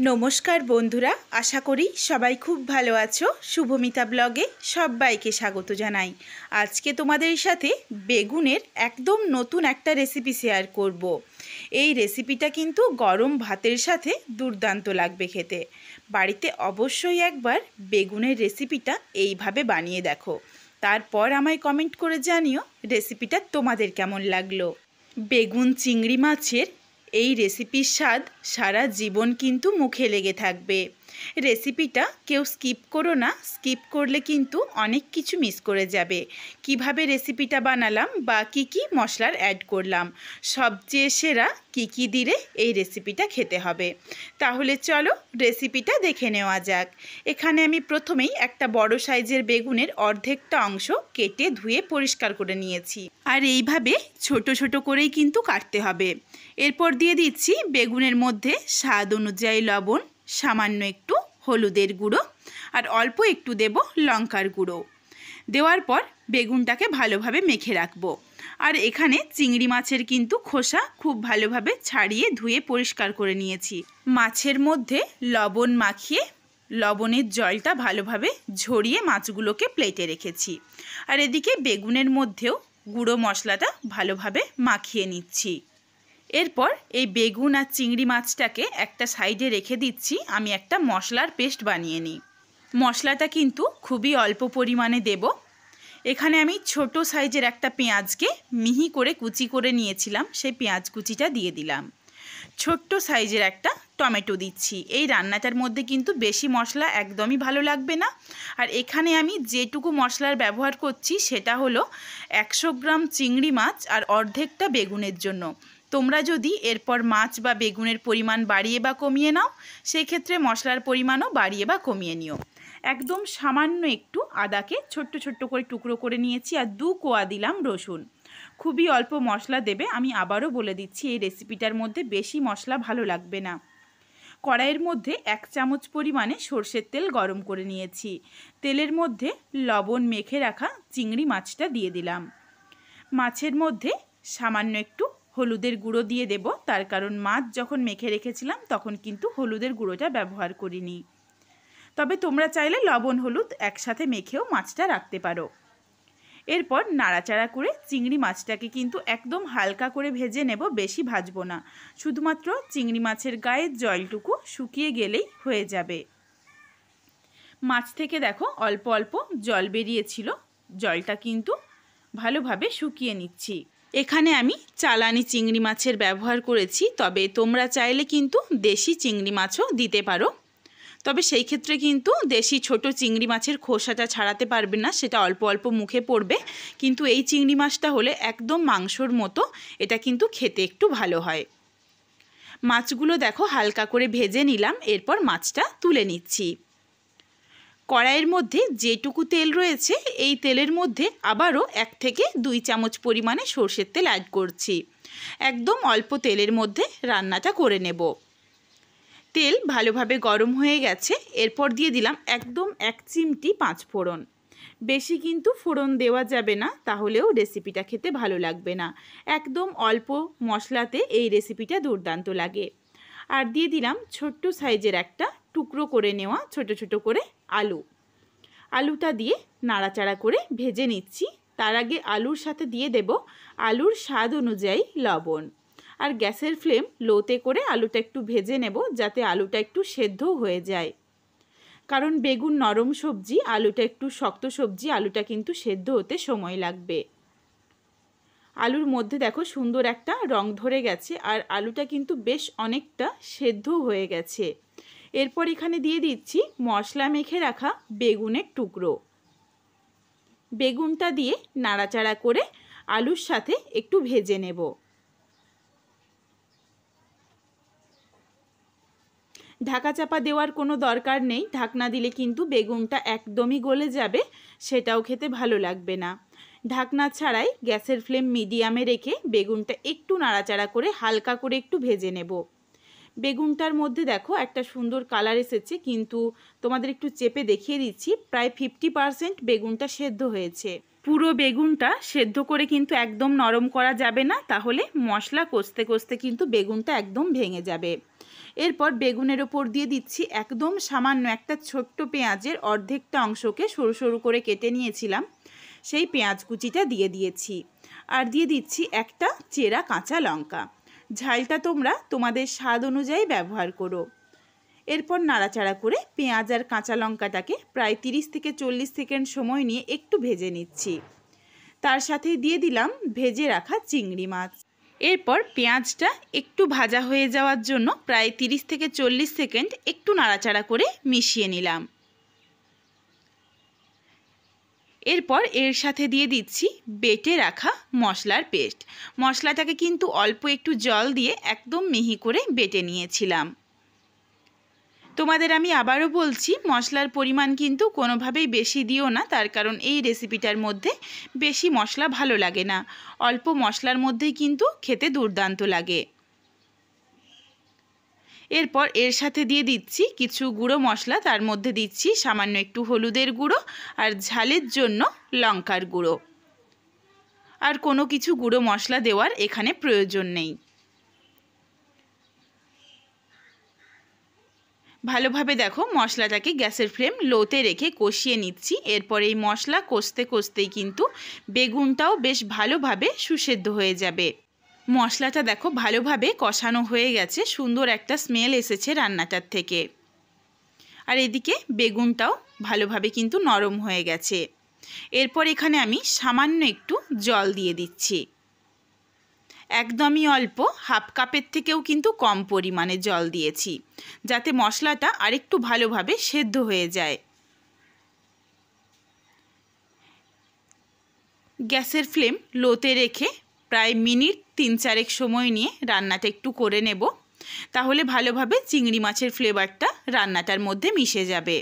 নমস্কার বন্ধুরা, আশা করি সবাই খুব ভালো আছো। শুভমিতা ব্লগে সবাইকে স্বাগত জানাই। আজকে তোমাদের সাথে বেগুনের একদম নতুন একটা রেসিপি শেয়ার করব। এই রেসিপিটা কিন্তু গরম ভাতের সাথে দুর্দান্ত লাগবে খেতে। বাড়িতে অবশ্যই একবার বেগুনের রেসিপিটা এইভাবে বানিয়ে দেখো, তারপর আমায় কমেন্ট করে জানিও রেসিপিটা তোমাদের কেমন লাগলো। বেগুন চিংড়ি মাছের এই রেসিপির স্বাদ সারা জীবন কিন্তু মুখে লেগে থাকবে। রেসিপিটা কেউ স্কিপ করো না, স্কিপ করলে কিন্তু অনেক কিছু মিস করে যাবে। কিভাবে রেসিপিটা বানালাম বা কি কি মশলার অ্যাড করলাম, সবচেয়ে সেরা কি কি দিলে এই রেসিপিটা খেতে হবে। তাহলে চলো রেসিপিটা দেখে নেওয়া যাক। এখানে আমি প্রথমেই একটা বড় সাইজের বেগুনের অর্ধেকটা অংশ কেটে ধুয়ে পরিষ্কার করে নিয়েছি, আর এইভাবে ছোট ছোট করেই কিন্তু কাটতে হবে। এরপর দিয়ে দিচ্ছি বেগুনের মধ্যে স্বাদ অনুযায়ী লবণ, সামান্য একটু হলুদের গুঁড়ো আর অল্প একটু দেব লঙ্কার গুঁড়ো। দেওয়ার পর বেগুনটাকে ভালোভাবে মেখে রাখবো। আর এখানে চিংড়ি মাছের কিন্তু খোসা খুব ভালোভাবে ছাড়িয়ে ধুয়ে পরিষ্কার করে নিয়েছি। মাছের মধ্যে লবণ মাখিয়ে লবণের জলটা ভালোভাবে ঝরিয়ে মাছগুলোকে প্লেটে রেখেছি। আর এদিকে বেগুনের মধ্যেও গুঁড়ো মশলাটা ভালোভাবে মাখিয়ে নিচ্ছি। এরপর এই বেগুন আর চিংড়ি মাছটাকে একটা সাইডে রেখে দিচ্ছি। আমি একটা মশলার পেস্ট বানিয়ে নিই। মশলাটা কিন্তু খুবই অল্প পরিমাণে দেব। এখানে আমি ছোট সাইজের একটা পেঁয়াজকে মিহি করে কুচি করে নিয়েছিলাম, সেই পেঁয়াজ কুচিটা দিয়ে দিলাম। ছোট্ট সাইজের একটা টমেটো দিচ্ছি। এই রান্নাটার মধ্যে কিন্তু বেশি মশলা একদমই ভালো লাগবে না। আর এখানে আমি যেটুকু মশলার ব্যবহার করছি সেটা হলো 100 গ্রাম চিংড়ি মাছ আর অর্ধেকটা বেগুনের জন্য। তোমরা যদি এরপর মাছ বা বেগুনের পরিমাণ বাড়িয়ে বা কমিয়ে নাও, সেই ক্ষেত্রে মশলার পরিমাণও বাড়িয়ে বা কমিয়ে নিও। একদম সামান্য একটু আদাকে ছোট্ট ছোট্ট করে টুকরো করে নিয়েছি, আর 2 কোয়া দিলাম রসুন। খুবই অল্প মশলা দেবে। আমি আবারও বলে দিচ্ছি, এই রেসিপিটার মধ্যে বেশি মশলা ভালো লাগবে না। কড়াইয়ের মধ্যে 1 চামচ পরিমাণে সর্ষের তেল গরম করে নিয়েছি। তেলের মধ্যে লবণ মেখে রাখা চিংড়ি মাছটা দিয়ে দিলাম। মাছের মধ্যে সামান্য একটু হলুদের গুঁড়ো দিয়ে দেব, তার কারণ মাছ যখন মেখে রেখেছিলাম তখন কিন্তু হলুদের গুঁড়োটা ব্যবহার করিনি। তবে তোমরা চাইলে লবণ হলুদ একসাথে মেখেও মাছটা রাখতে পারো। এরপর নাড়াচাড়া করে চিংড়ি মাছটাকে কিন্তু একদম হালকা করে ভেজে নেব, বেশি ভাজবো না। শুধুমাত্র চিংড়ি মাছের গায়ের জলটুকু শুকিয়ে গেলেই হয়ে যাবে। মাছ থেকে দেখো অল্প অল্প জল বেরিয়েছিল, জলটা কিন্তু ভালোভাবে শুকিয়ে নিচ্ছি। এখানে আমি চালানি চিংড়ি মাছের ব্যবহার করেছি, তবে তোমরা চাইলে কিন্তু দেশি চিংড়ি মাছও দিতে পারো। তবে সেই ক্ষেত্রে কিন্তু দেশি ছোট চিংড়ি মাছের খোসাটা ছাড়াতে পারবে না, সেটা অল্প অল্প মুখে পড়বে। কিন্তু এই চিংড়ি মাছটা হলে একদম মাংসর মতো, এটা কিন্তু খেতে একটু ভালো হয়। মাছগুলো দেখো হালকা করে ভেজে নিলাম। এরপর মাছটা তুলে নিচ্ছি। কড়াইয়ের মধ্যে যেটুকু তেল রয়েছে এই তেলের মধ্যে আবারও 1 থেকে 2 চামচ পরিমাণে সরষের তেল অ্যাড করছি। একদম অল্প তেলের মধ্যে রান্নাটা করে নেব। তেল ভালোভাবে গরম হয়ে গেছে। এরপর দিয়ে দিলাম একদম 1 চিমটি 5 ফোড়ন। বেশি কিন্তু ফোড়ন দেওয়া যাবে না, তাহলেও রেসিপিটা খেতে ভালো লাগবে না। একদম অল্প মশলাতে এই রেসিপিটা দুর্দান্ত লাগে। আর দিয়ে দিলাম ছোট্ট সাইজের একটা টুকরো করে নেওয়া ছোট ছোট করে আলু। আলুটা দিয়ে নাড়াচাড়া করে ভেজে নিচ্ছি। তার আগে আলুর সাথে দিয়ে দেব আলুর স্বাদ অনুযায়ী লবণ। আর গ্যাসের ফ্লেম লোতে করে আলুটা একটু ভেজে নেব, যাতে আলুটা একটু সেদ্ধ হয়ে যায়। কারণ বেগুন নরম সবজি, আলুটা একটু শক্ত সবজি, আলুটা কিন্তু সেদ্ধ হতে সময় লাগবে। আলুর মধ্যে দেখো সুন্দর একটা রং ধরে গেছে, আর আলুটা কিন্তু বেশ অনেকটা সেদ্ধ হয়ে গেছে। এরপর এখানে দিয়ে দিচ্ছি মশলা মেখে রাখা বেগুনের টুকরো। বেগুনটা দিয়ে নাড়াচাড়া করে আলুর সাথে একটু ভেজে নেব। ঢাকা চাপা দেওয়ার কোনো দরকার নেই, ঢাকনা দিলে কিন্তু বেগুনটা একদমই গলে যাবে, সেটাও খেতে ভালো লাগবে না। ঢাকনা ছাড়াই গ্যাসের ফ্লেম মিডিয়ামে রেখে বেগুনটা একটু নাড়াচাড়া করে হালকা করে একটু ভেজে নেব। বেগুনটার মধ্যে দেখো একটা সুন্দর কালার এসেছে, কিন্তু তোমাদের একটু চেপে দেখিয়ে দিচ্ছি, প্রায় 50% বেগুনটা সেদ্ধ হয়েছে। পুরো বেগুনটা সেদ্ধ করে কিন্তু একদম নরম করা যাবে না, তাহলে মশলা কষতে কষতে কিন্তু বেগুনটা একদম ভেঙে যাবে। এরপর বেগুনের ওপর দিয়ে দিচ্ছি একদম সামান্য একটা ছোট্ট পেঁয়াজের অর্ধেকটা অংশকে সরু সরু করে কেটে নিয়েছিলাম, সেই পেঁয়াজ কুচিটা দিয়ে দিয়েছি। আর দিয়ে দিচ্ছি একটা চেরা কাঁচা লঙ্কা। ঝালটা তোমরা তোমাদের স্বাদ অনুযায়ী ব্যবহার করো। এরপর নাড়াচাড়া করে পেঁয়াজ আর কাঁচা লঙ্কাটাকে প্রায় 30 থেকে 40 সেকেন্ড সময় নিয়ে একটু ভেজে নিচ্ছি। তার সাথে দিয়ে দিলাম ভেজে রাখা চিংড়ি মাছ। এরপর পেঁয়াজটা একটু ভাজা হয়ে যাওয়ার জন্য প্রায় 30 থেকে 40 সেকেন্ড একটু নাড়াচাড়া করে মিশিয়ে নিলাম। এরপর এর সাথে দিয়ে দিচ্ছি বেটে রাখা মশলার পেস্ট। মশলাটাকে কিন্তু অল্প একটু জল দিয়ে একদম মিহি করে বেটে নিয়েছিলাম। তোমাদের আমি আবারও বলছি, মশলার পরিমাণ কিন্তু কোনোভাবেই বেশি দিও না, তার কারণ এই রেসিপিটার মধ্যে বেশি মশলা ভালো লাগে না। অল্প মশলার মধ্যেই কিন্তু খেতে দুর্দান্ত লাগে। এরপর এর সাথে দিয়ে দিচ্ছি কিছু গুঁড়ো মশলা, তার মধ্যে দিচ্ছি সামান্য একটু হলুদের গুঁড়ো আর ঝালের জন্য লঙ্কার গুঁড়ো। আর কোনো কিছু গুঁড়ো মশলা দেওয়ার এখানে প্রয়োজন নেই। ভালোভাবে দেখো মশলাটাকে গ্যাসের ফ্লেম লোতে রেখে কষিয়ে নিচ্ছি। এরপর এই মশলা কষতে কষতেই কিন্তু বেগুনটাও বেশ ভালোভাবে সুসেদ্ধ হয়ে যাবে। মশলাটা দেখো ভালোভাবে কষানো হয়ে গেছে, সুন্দর একটা স্মেল এসেছে রান্নাটার থেকে। আর এদিকে বেগুনটাও ভালোভাবে কিন্তু নরম হয়ে গেছে। এরপর এখানে আমি সামান্য একটু জল দিয়ে দিচ্ছি, একদমই অল্প, হাফ কাপের থেকেও কিন্তু কম পরিমাণে জল দিয়েছি, যাতে মশলাটা আরেকটু ভালোভাবে সেদ্ধ হয়ে যায়। গ্যাসের ফ্লেম লোতে রেখে প্রায় মিনিট 3-4 সময় নিয়ে রান্নাটা একটু করে নেব, তাহলে ভালোভাবে চিংড়ি মাছের ফ্লেভারটা রান্নাটার মধ্যে মিশে যাবে।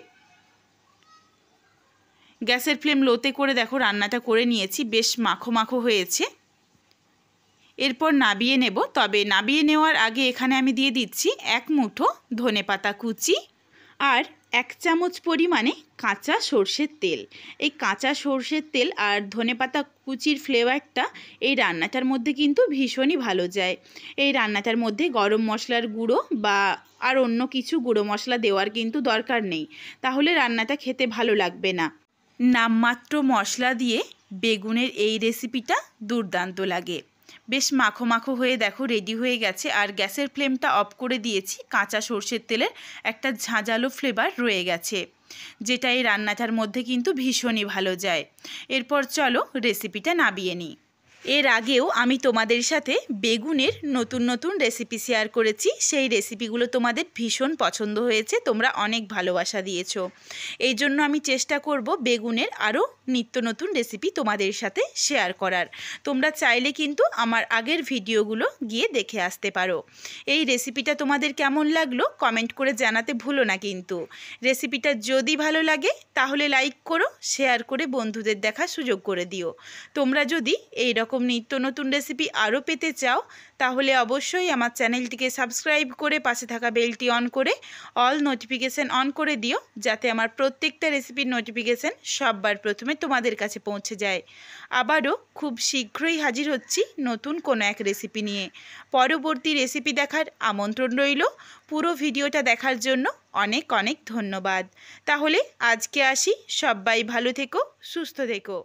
গ্যাসের ফ্লেম লোতে করে দেখো রান্নাটা করে নিয়েছি, বেশ মাখো মাখো হয়েছে। এরপর নাবিয়ে নেব, তবে নাবিয়ে নেওয়ার আগে এখানে আমি দিয়ে দিচ্ছি 1 মুঠো ধনেপাতা কুচি আর 1 চামচ পরিমাণে কাঁচা সর্ষের তেল। এই কাঁচা সর্ষের তেল আর ধনেপাতা কুচির ফ্লেভারটা এই রান্নাটার মধ্যে কিন্তু ভীষণই ভালো যায়। এই রান্নাটার মধ্যে গরম মশলার গুঁড়ো বা আর অন্য কিছু গুঁড়ো মশলা দেওয়ার কিন্তু দরকার নেই, তাহলে রান্নাটা খেতে ভালো লাগবে না। নামমাত্র মশলা দিয়ে বেগুনের এই রেসিপিটা দুর্দান্ত লাগে। বেশ মাখো মাখো হয়ে দেখো রেডি হয়ে গেছে। আর গ্যাসের ফ্লেমটা অফ করে দিয়েছি, কাঁচা সর্ষের তেলের একটা ঝাঁঝালো ফ্লেভার রয়ে গেছে, যেটা এই রান্নাটার মধ্যে কিন্তু ভীষণই ভালো যায়। এরপর চলো রেসিপিটা নাবিয়ে নিই। এর আগেও আমি তোমাদের সাথে বেগুনের নতুন নতুন রেসিপি শেয়ার করেছি, সেই রেসিপিগুলো তোমাদের ভীষণ পছন্দ হয়েছে, তোমরা অনেক ভালোবাসা দিয়েছো। এই জন্য আমি চেষ্টা করব বেগুনের আরও নিত্য নতুন রেসিপি তোমাদের সাথে শেয়ার করার। তোমরা চাইলে কিন্তু আমার আগের ভিডিওগুলো গিয়ে দেখে আসতে পারো। এই রেসিপিটা তোমাদের কেমন লাগলো কমেন্ট করে জানাতে ভুলো না কিন্তু। রেসিপিটা যদি ভালো লাগে তাহলে লাইক করো, শেয়ার করে বন্ধুদের দেখার সুযোগ করে দিও। তোমরা যদি এই রকম নিত্য নতুন রেসিপি আরও পেতে চাও তাহলে অবশ্যই আমার চ্যানেলটিকে সাবস্ক্রাইব করে পাশে থাকা বেলটি অন করে অল নোটিফিকেশান অন করে দিও, যাতে আমার প্রত্যেকটা রেসিপির নোটিফিকেশান সববার প্রথমে তোমাদের কাছে পৌঁছে যায়। আবারও খুব শীঘ্রই হাজির হচ্ছি নতুন কোনো এক রেসিপি নিয়ে। পরবর্তী রেসিপি দেখার আমন্ত্রণ রইল। পুরো ভিডিওটা দেখার জন্য অনেক অনেক ধন্যবাদ। তাহলে আজকে আসি, সবাই ভালো থেকো, সুস্থ থেকো।